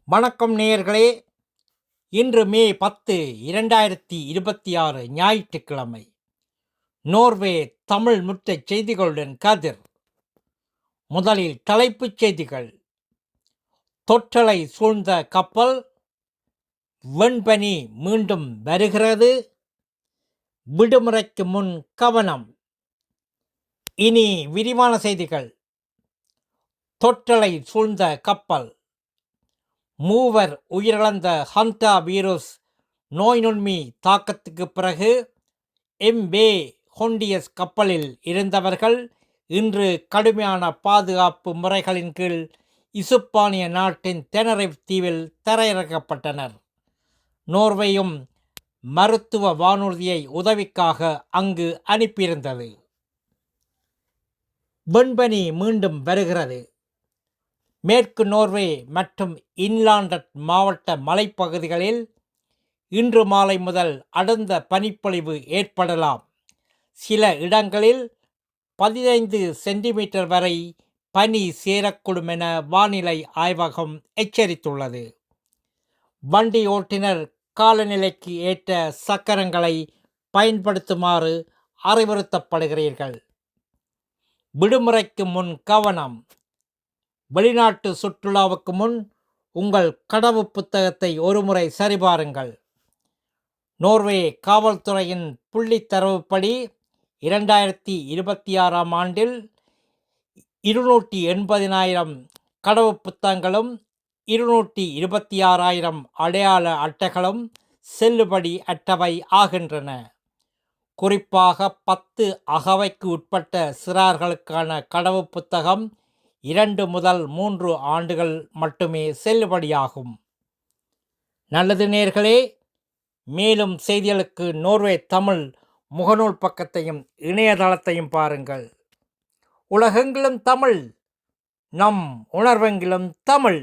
வணக்கம் நேயர்களே. இன்று மே 10 2026 ஞாயிற்றுக்கிழமை. நோர்வே தமிழ் முற்றைச் செய்திகளுடன் கதிர். முதலில் தலைப்புச் செய்திகள். தொற்றலை சூழ்ந்த கப்பல், வெண்பனி மீண்டும் வருகிறது, விடுமுறைக்கு முன் கவனம். இனி விரிவான செய்திகள். தொற்றலை சூழ்ந்த கப்பல், மூவர் உயிரிழந்த ஹண்டா வீரஸ் நோய் நுண்மி தாக்கத்துக்கு பிறகு எம்பே ஹொண்டியஸ் கப்பலில் இருந்தவர்கள் இன்று கடுமையான பாதுகாப்பு முறைகளின் கீழ் இசுப்பானிய நாட்டின் தெனரிஃப் தீவில் தரையிறக்கப்பட்டனர். நோர்வேயும் மருத்துவ வானூர்தியை உதவிக்காக அங்கு அனுப்பியிருந்தது. வெண்பனி மீண்டும் வருகிறது. மேற்கு நோர்வே மற்றும் இன்லாண்டட் மாவட்ட மலைப்பகுதிகளில் இன்று மாலை முதல் அடர்ந்த பனிப்பொழிவு ஏற்படலாம். சில இடங்களில் 15 சென்டிமீட்டர் வரை பனி சேரக்கூடும் என வானிலை ஆய்வகம் எச்சரித்துள்ளது. வண்டி ஓட்டுநர் காலநிலைக்கு ஏற்ற சக்கரங்களை பயன்படுத்துமாறு அறிவுறுத்தப்படுகிறீர்கள். விடுமுறைக்கு முன் கவனம். வெளிநாட்டு சுற்றுலாவுக்கு முன் உங்கள் கடவு புத்தகத்தை ஒருமுறை சரிபாருங்கள். நோர்வே காவல்துறையின் புள்ளி தரவுப்படி 2026 ஆண்டில் 280,000 கடவு புத்தகங்களும் 226,000 அடையாள அட்டைகளும் செல்லுபடி அற்றவை ஆகின்றன. குறிப்பாக 10 அகவைக்கு உட்பட்ட சிறார்களுக்கான கடவு புத்தகம் 2 முதல் 3 ஆண்டுகள் மட்டுமே செல்லுபடியாகும். நல்லது நேயர்களே, மேலும் செய்திகளுக்கு நோர்வே தமிழ் முகநூல் பக்கத்தையும் இணையதளத்தையும் பாருங்கள். உலகெங்கிலும் தமிழ், நம் உணர்வெங்கிலும் தமிழ்.